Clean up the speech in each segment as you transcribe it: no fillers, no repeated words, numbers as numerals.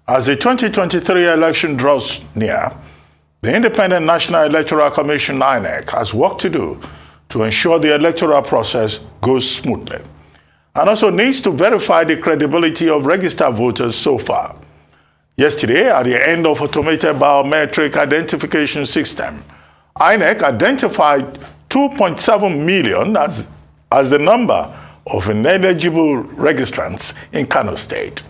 As the 2023 election draws near, the Independent National Electoral Commission, INEC, has work to do to ensure the electoral process goes smoothly, and also needs to verify the credibility of registered voters so far. Yesterday, at the end of automated biometric identification system, INEC identified 2.7 million as the number of ineligible registrants in Kano State.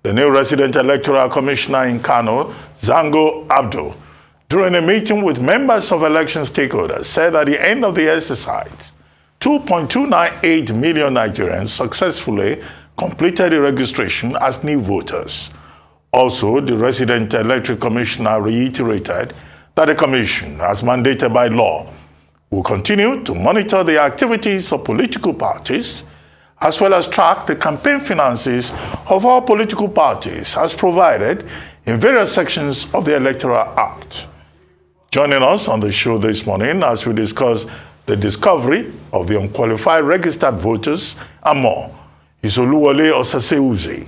The new resident electoral commissioner in Kano, Zango Abdul, during a meeting with members of election stakeholders, said at the end of the exercise, 2.298 million Nigerians successfully completed the registration as new voters. Also, the resident electoral commissioner reiterated that the commission, as mandated by law, will continue to monitor the activities of political parties, as well as track the campaign finances of all political parties as provided in various sections of the Electoral Act. Joining us on the show this morning as we discuss the discovery of the unqualified registered voters and more is Oluwole Osaze-Uzzi.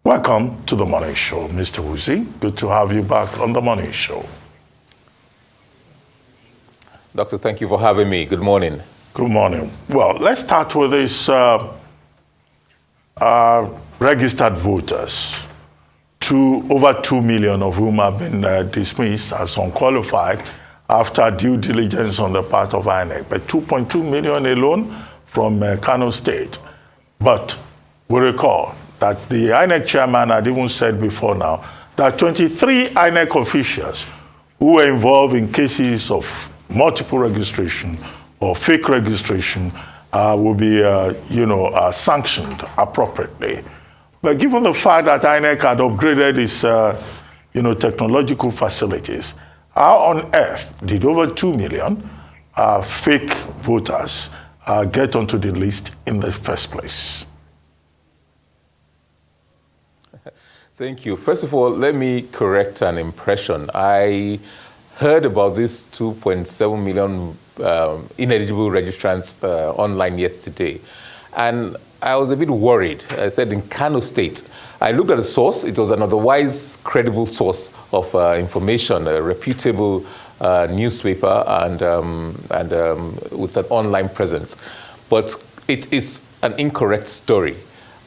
Welcome to the Morning Show, Mr. Uzzi. Good to have you back on the Morning Show. Doctor, thank you for having me. Good morning. Good morning. Well, let's start with this registered voters. Over 2 million of whom have been dismissed as unqualified after due diligence on the part of INEC, but 2.2 million alone from Kano State. But we recall that the INEC chairman had even said before now that 23 INEC officials who were involved in cases of multiple registration or fake registration will be, sanctioned appropriately. But given the fact that INEC had upgraded its, technological facilities, how on earth did over 2 million fake voters get onto the list in the first place? Thank you. First of all, let me correct an impression. I heard about this 2.7 million ineligible registrants online yesterday, and I was a bit worried. I said in Kano State. I looked at the source. It was an otherwise credible source of information, a reputable newspaper and with an online presence. But it is an incorrect story.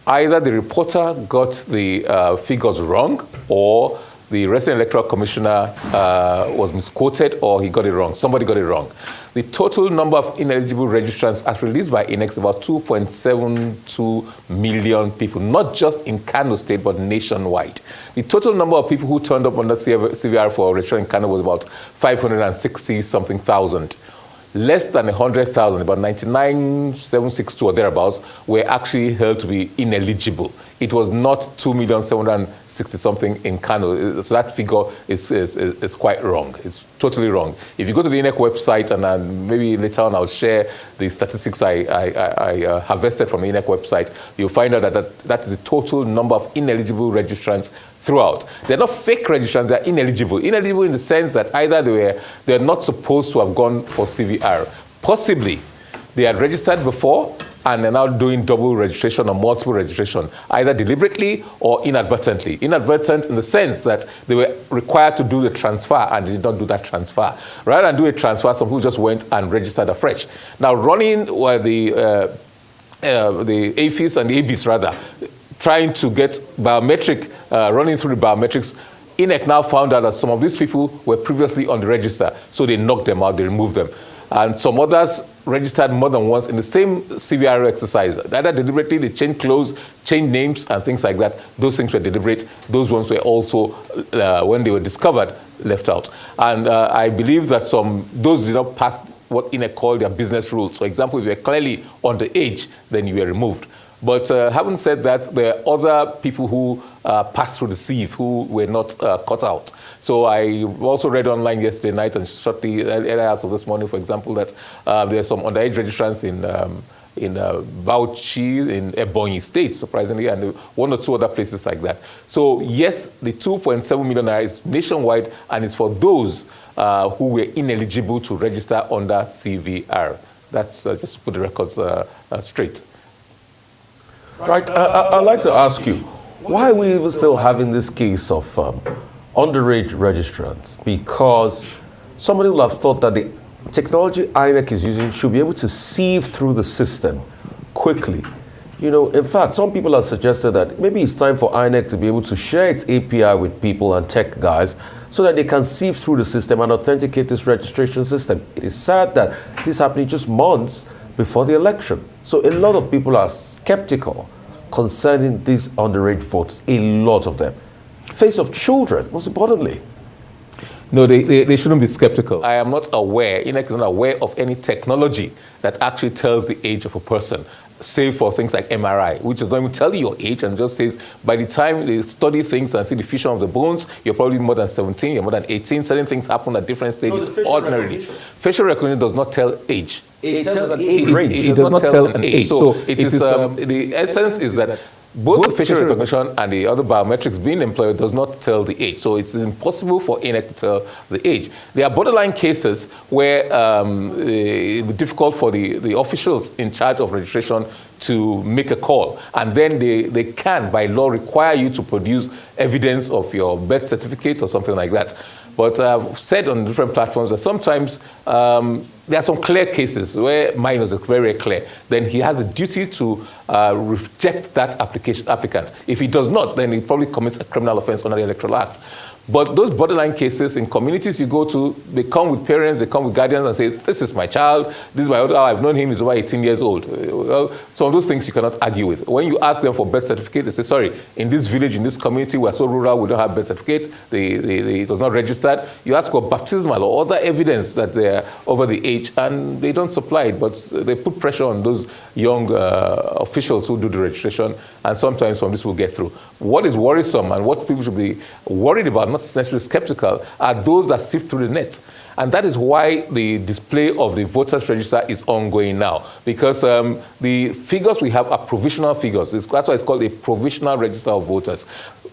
Either the reporter got the figures wrong, or the resident electoral commissioner was misquoted, or he got it wrong. Somebody got it wrong. The total number of ineligible registrants as released by INEC is about 2.72 million people, not just in Kano State, but nationwide. The total number of people who turned up under CVR for registration in Kano was about 560-something thousand. Less than 100,000, about 99,762 or thereabouts, were actually held to be ineligible. It was not 2,760,something in Kano. So that figure is quite wrong. It's totally wrong. If you go to the INEC website, and maybe later on I'll share the statistics I harvested from the INEC website, you'll find out that is the total number of ineligible registrants throughout. They're not fake registrants, they're ineligible. Ineligible in the sense that either they're not supposed to have gone for CVR. Possibly, they had registered before and they're now doing double registration or multiple registration, either deliberately or inadvertently. Inadvertent in the sense that they were required to do the transfer and they did not do that transfer. Rather than do a transfer, some people just went and registered afresh. Now, running the AFIS and the ABIS, rather, trying to get biometric, running through the biometrics, INEC now found out that some of these people were previously on the register, so they knocked them out, they removed them. And some others registered more than once in the same CVR exercise. Either deliberately, they changed clothes, changed names, and things like that. Those things were deliberate. Those ones were also, when they were discovered, left out. And I believe that those did not pass what INEC called their business rules. For example, if you were clearly underage, then you were removed. But having said that, there are other people who passed through the sieve who were not cut out. So I also read online yesterday night and shortly earlier as of this morning, for example, that there are some underage registrants in Bauchi, in Ebonyi State, surprisingly, and one or two other places like that. So yes, the 2.7 million is nationwide, and it's for those who were ineligible to register under CVR. That's just to put the records straight. Right. I'd like to ask you, Why are we even still having this case of underage registrants? Because somebody will have thought that the technology INEC is using should be able to sieve through the system quickly. You know, in fact, some people have suggested that maybe it's time for INEC to be able to share its API with people and tech guys so that they can sieve through the system and authenticate this registration system. It is sad that this is happening just months before the election. So a lot of people are skeptical concerning these underage voters, a lot of them. Face of children, most importantly. No, they shouldn't be skeptical. I am not aware, INEC is not aware of any technology that actually tells the age of a person, save for things like MRI, which does not even tell you your age and just says by the time they study things and see the fusion of the bones, you're probably more than 17, you're more than 18. Certain things happen at different stages ordinarily. Facial recognition does not tell age. It tells an age range. It does not tell an age. So the essence is that both the facial recognition and the other biometrics being employed does not tell the age. So it's impossible for INEC to tell the age. There are borderline cases where it would be difficult for the officials in charge of registration to make a call. And then they can, by law, require you to produce evidence of your birth certificate or something like that. But I've said on different platforms that sometimes there are some clear cases where minors are very clear. Then he has a duty to reject that applicant. If he does not, then he probably commits a criminal offense under the Electoral Act. But those borderline cases in communities you go to, they come with parents, they come with guardians and say, this is my child, this is my other, I've known him, he's over 18 years old. Well, some of those things you cannot argue with. When you ask them for birth certificate, they say, sorry, in this village, in this community, we're so rural, we don't have birth certificate, it was not registered. You ask for baptismal or other evidence that they're over the age, and they don't supply it, but they put pressure on those young officials who do the registration, and sometimes some of this will get through. What is worrisome and what people should be worried about, not necessarily skeptical, are those that sift through the net. And that is why the display of the voters register is ongoing now, because the figures we have are provisional figures. That's why it's called a provisional register of voters.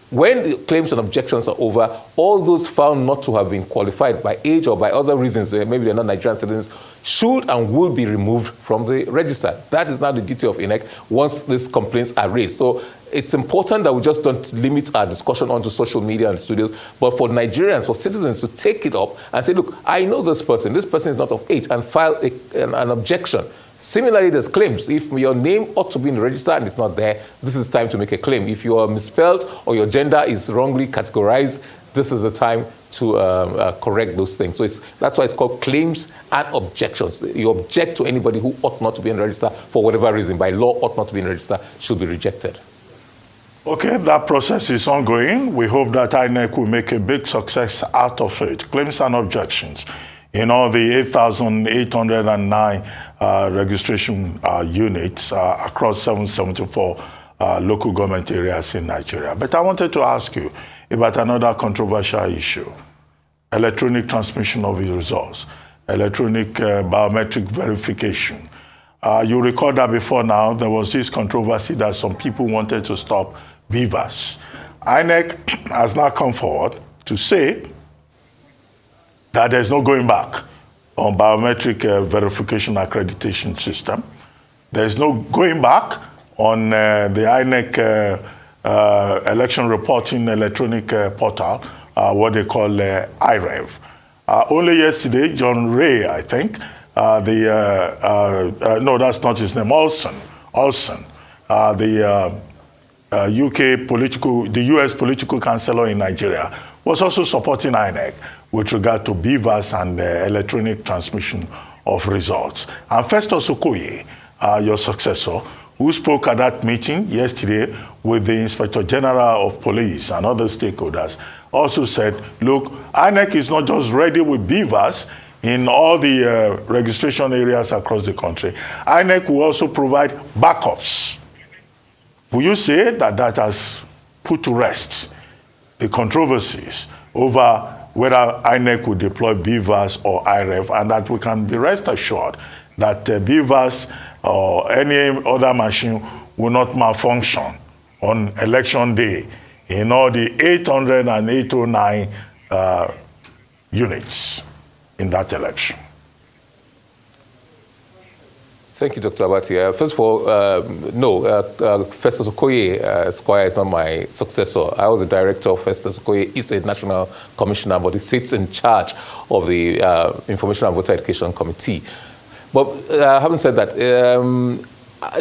When the claims and objections are over, all those found not to have been qualified by age or by other reasons, maybe they're not Nigerian citizens, should and will be removed from the register. That is now the duty of INEC once these complaints are raised. So it's important that we just don't limit our discussion onto social media and studios, but for Nigerians, for citizens to take it up and say, look, I know this person is not of age, and file an objection. Similarly, there's claims. If your name ought to be in the register and it's not there, this is time to make a claim. If you are misspelled or your gender is wrongly categorized, this is the time to correct those things. So that's why it's called claims and objections. You object to anybody who ought not to be in the register for whatever reason, by law ought not to be in the register, should be rejected. Okay, that process is ongoing. We hope that INEC will make a big success out of it. Claims and objections in all the 8,809 registration units across 774 local government areas in Nigeria. But I wanted to ask you about another controversial issue: electronic transmission of the results, electronic biometric verification. You recall that before now, there was this controversy that some people wanted to stop BVAS. INEC has now come forward to say that there's no going back on biometric verification accreditation system. There's no going back on the INEC election reporting electronic portal, what they call IREV. Only yesterday, John Ray, I think, no, that's not his name, Olson, the the US political counselor in Nigeria, was also supporting INEC with regard to BVAS and electronic transmission of results. And Festus Okoye, your successor, who spoke at that meeting yesterday with the Inspector General of Police and other stakeholders, also said, look, INEC is not just ready with BVAS in all the registration areas across the country. INEC will also provide backups. Will you say that that has put to rest the controversies over whether INEC will deploy BVAS or IREV, and that we can be rest assured that BVAS or any other machine will not malfunction on election day in all the 800 and 809 units in that election? Thank you, Dr. Abati. First of all, no, Festus Okoye Esquire is not my successor. I was the director of Festus Okoye. He's a national commissioner, but he sits in charge of the Information and Voter Education Committee. But having said that,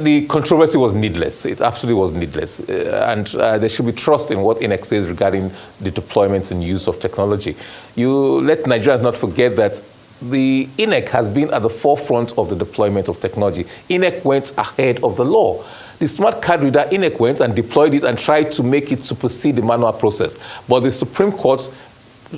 the controversy was needless. It absolutely was needless. And there should be trust in what INEC says regarding the deployment and use of technology. You let Nigerians not forget that the INEC has been at the forefront of the deployment of technology. INEC went ahead of the law. The smart card reader, INEC went and deployed it and tried to make it supersede the manual process. But the Supreme Court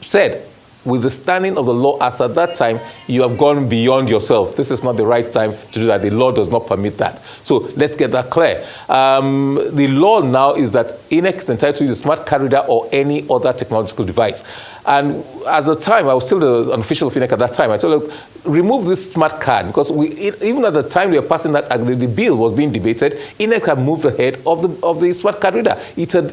said, with the standing of the law as at that time, you have gone beyond yourself. This is not the right time to do that. The law does not permit that. So let's get that clear. The law now is that INEC is entitled to use a smart card reader or any other technological device. And at the time, I was still an official of INEC at that time. I told them, remove this smart card, because even at the time we were passing that, the bill was being debated, INEC had moved ahead of the smart card reader. It had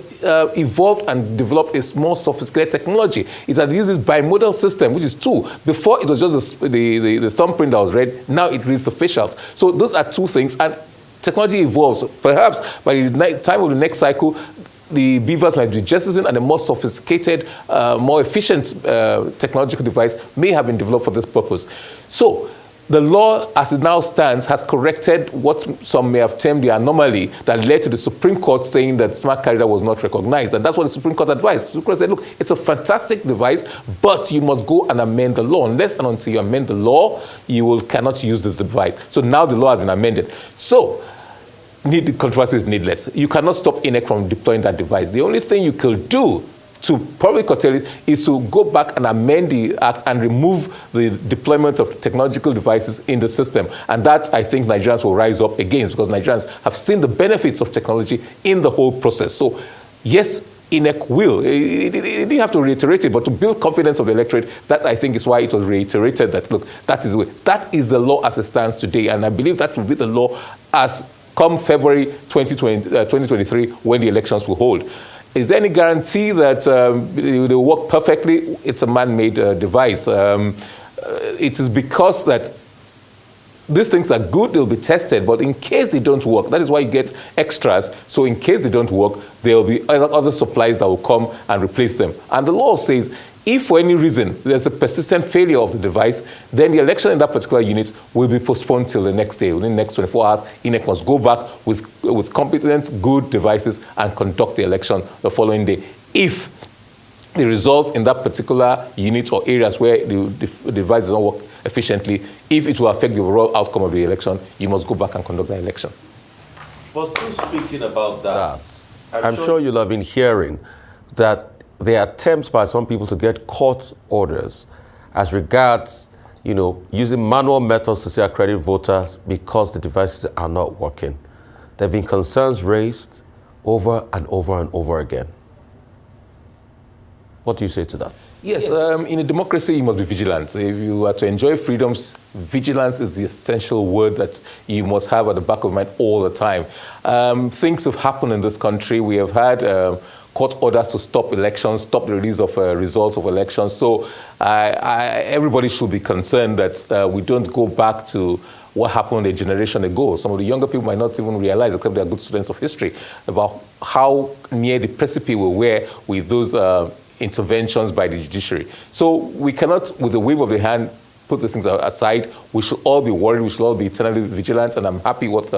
evolved and developed a more sophisticated technology. It had used this bimodal system, which is two. Before, it was just the thumbprint that was read. Now it reads officials. So those are two things. And technology evolves. Perhaps by the time of the next cycle, the BVAS might be jettisoned and a more sophisticated, more efficient technological device may have been developed for this purpose. So the law, as it now stands, has corrected what some may have termed the anomaly that led to the Supreme Court saying that smart card reader was not recognized. And that's what the Supreme Court advised. The Supreme Court said, look, it's a fantastic device, but you must go and amend the law. Unless and until you amend the law, you cannot use this device. So now the law has been amended. So the controversy is needless. You cannot stop INEC from deploying that device. The only thing you could do to probably curtail it is to go back and amend the act and remove the deployment of technological devices in the system. And that, I think, Nigerians will rise up against, because Nigerians have seen the benefits of technology in the whole process. So, yes, INEC will. It didn't have to reiterate it, but to build confidence of the electorate, that I think is why it was reiterated that, look, that is the law as it stands today. And I believe that will be the law as come February 2023, when the elections will hold. Is there any guarantee that they will work perfectly? It's a man-made device. It is because that these things are good, they'll be tested, but in case they don't work, that is why you get extras. So in case they don't work, there will be other supplies that will come and replace them. And the law says, if for any reason there's a persistent failure of the device, then the election in that particular unit will be postponed till the next day. Within the next 24 hours, INEC must go back with competent, good devices and conduct the election the following day. If the results in that particular unit or areas where the device does not work efficiently, if it will affect the overall outcome of the election, you must go back and conduct the election. But still speaking about that, I'm sure you'll have been hearing that there are attempts by some people to get court orders as regards, using manual methods to say accredit voters because the devices are not working. There have been concerns raised over and over and over again. What do you say to that? Yes, in a democracy, you must be vigilant. If you are to enjoy freedoms, vigilance is the essential word that you must have at the back of your mind all the time. Things have happened in this country. We have had court orders to stop elections, stop the release of results of elections. So everybody should be concerned that we don't go back to what happened a generation ago. Some of the younger people might not even realize, except they are good students of history, about how near the precipice we were with those interventions by the judiciary. So we cannot, with a wave of the hand, put these things aside. We should all be worried. We should all be eternally vigilant. And I'm happy what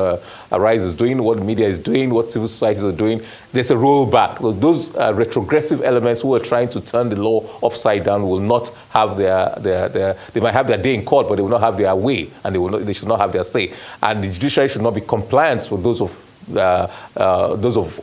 Arise is doing, what media is doing, what civil societies are doing. There's a rollback. Those retrogressive elements who are trying to turn the law upside down will not have they might have their day in court, but they will not have their way, and they should not have their say. And the judiciary should not be compliant with those of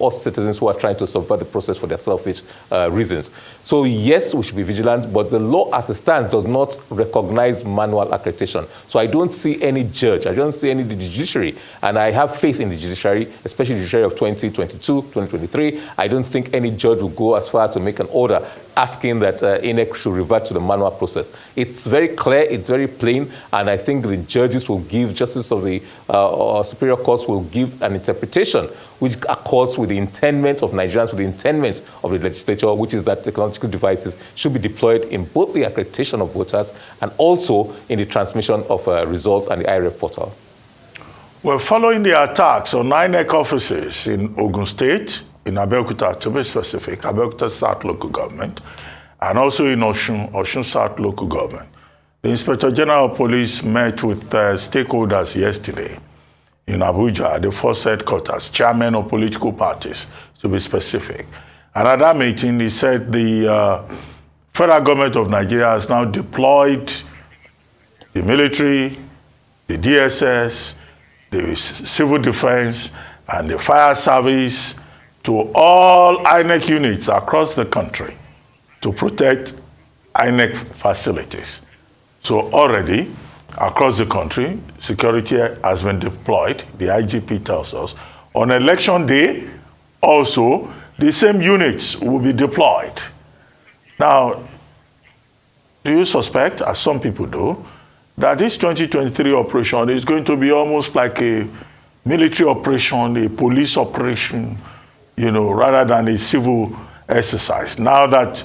us citizens who are trying to subvert the process for their selfish reasons. So yes, we should be vigilant, but the law as it stands does not recognize manual accreditation. So I don't see any judge, I don't see any judiciary, and I have faith in the judiciary, especially the judiciary of 2022, 2023. I don't think any judge will go as far as to make an order asking that INEC should revert to the manual process. It's very clear, it's very plain, and I think the judges will give, justice of the superior courts will give an interpretation which accords with the intendment of Nigerians, with the intendment of the legislature, which is that technological devices should be deployed in both the accreditation of voters and also in the transmission of results and the IRF portal. Well, following the attacks on INEC offices in Ogun State, in Abeokuta, to be specific, Abeokuta South Local Government, and also in Osun South Local Government, the Inspector General of Police met with stakeholders yesterday in Abuja, the force headquarters, chairmen of political parties, to be specific. And at that meeting, he said the federal government of Nigeria has now deployed the military, the DSS, the civil defense, and the fire service to all INEC units across the country to protect INEC facilities. So already, across the country, security has been deployed, the IGP tells us. On election day, also, the same units will be deployed. Now, do you suspect, as some people do, that this 2023 operation is going to be almost like a military operation, a police operation, rather than a civil exercise? Now that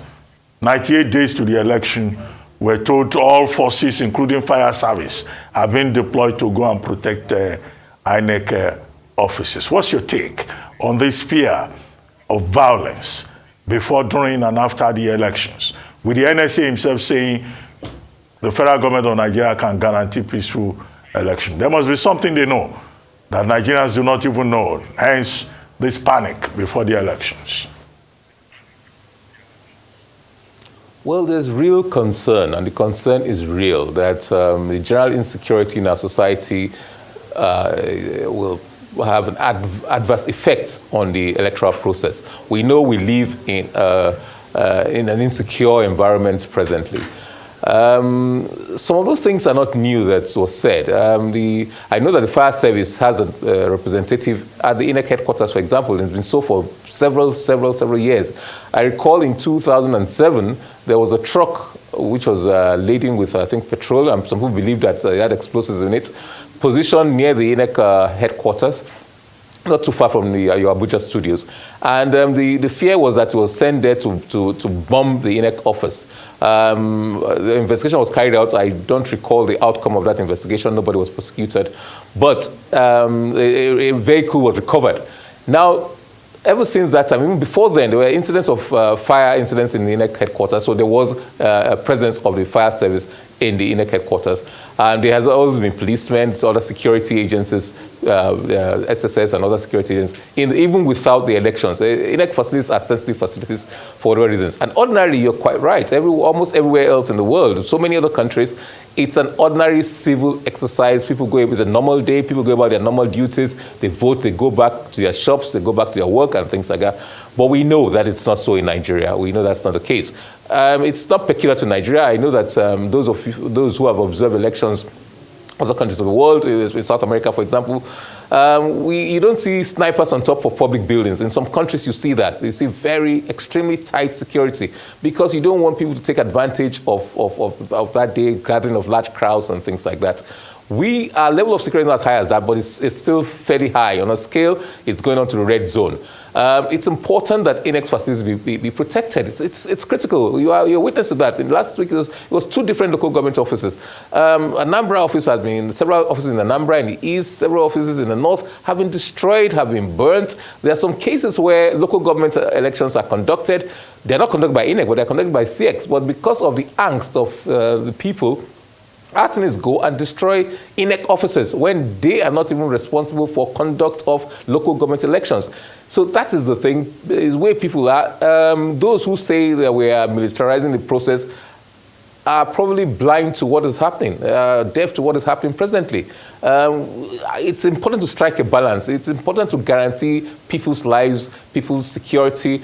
98 days to the election, we're told all forces, including fire service, have been deployed to go and protect INEC offices. What's your take on this fear of violence before, during, and after the elections, with the NSA himself saying the federal government of Nigeria can guarantee peaceful election? There must be something they know that Nigerians do not even know, hence this panic before the elections. Well, there's real concern, and the concern is real, that the general insecurity in our society will have an adverse effect on the electoral process. We know we live in an insecure environment presently. Some of those things are not new that was said. I know that the fire service has a representative at the INEC headquarters, for example, and it's been so for several years. I recall in 2007, there was a truck which was laden with, I think, petrol, and some people believe that it had explosives in it, positioned near the INEC headquarters, not too far from your Abuja studios. And the fear was that it was sent there to bomb the INEC office. The investigation was carried out. I don't recall the outcome of that investigation. Nobody was prosecuted. But a vehicle was recovered. Now, ever since that time, even before then, there were incidents of fire incidents in the INEC headquarters. So there was a presence of the fire service in the INEC headquarters. And there has always been policemen, other security agencies, SSS and other security agencies, even without the elections. INEC facilities are sensitive facilities for whatever reasons. And ordinarily, you're quite right. Almost everywhere else in the world, so many other countries, it's an ordinary civil exercise. People go, it's a normal day, people go about their normal duties, they vote, they go back to their shops, they go back to their work and things like that. But we know that it's not so in Nigeria. We know that's not the case. It's not peculiar to Nigeria. I know that those who have observed elections in other countries of the world, in South America, for example, you don't see snipers on top of public buildings. In some countries, you see that. You see extremely tight security because you don't want people to take advantage of that day, gathering of large crowds and things like that. Our level of security is not as high as that, but it's still fairly high. On a scale, it's going on to the red zone. It's important that INEC facilities be protected. It's critical. You're witness to that. In last week, it was 2 different local government offices. Anambra office has been, several offices in Anambra in the east, several offices in the north have been destroyed, have been burnt. There are some cases where local government elections are conducted. They're not conducted by INEC, but they're conducted by CX. But because of the angst of the people, arsonists go and destroy INEC offices when they are not even responsible for conduct of local government elections. So that is the thing, is where people are. Those who say that we are militarizing the process are probably blind to what is happening, deaf to what is happening presently. It's important to strike a balance. It's important to guarantee people's lives, people's security,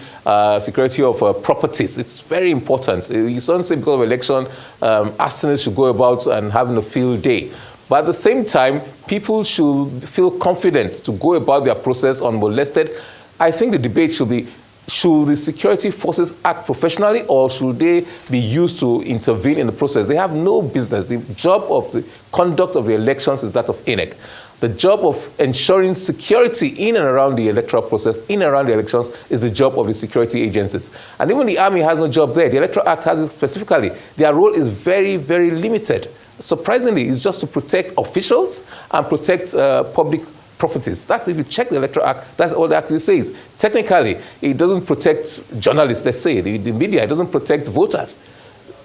security of properties. It's very important. You don't say because of election, arsonists should go about and having a field day. But at the same time, people should feel confident to go about their process unmolested. I think the debate should be, should the security forces act professionally or should they be used to intervene in the process? They have no business. The job of the conduct of the elections is that of INEC. The job of ensuring security in and around the electoral process, in and around the elections, is the job of the security agencies. And even the army has no job there. The Electoral Act has it specifically. Their role is very, very limited. surprisingly, is just to protect officials and protect public properties. That's, if you check the Electoral Act, that's all it actually says. Technically, it doesn't protect journalists, let's say, the media, it doesn't protect voters.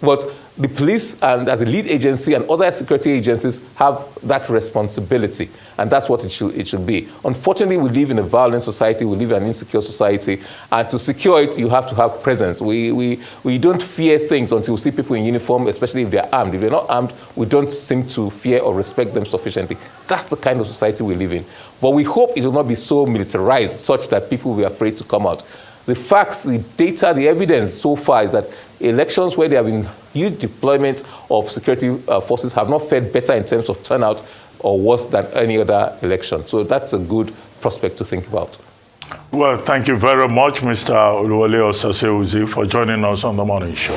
But the police, and as a lead agency, and other security agencies have that responsibility, and that's what it should be. Unfortunately, we live in a violent society, we live in an insecure society, and to secure it, you have to have presence. We don't fear things until we see people in uniform, especially if they're armed. If they're not armed, we don't seem to fear or respect them sufficiently. That's the kind of society we live in. But we hope it will not be so militarized, such that people will be afraid to come out. The facts, the data, the evidence so far is that elections where there have been huge deployment of security forces have not fared better in terms of turnout or worse than any other election. So that's a good prospect to think about. Well, thank you very much, Mr. Oluwole Osaze-Uzzi, for joining us on the morning show.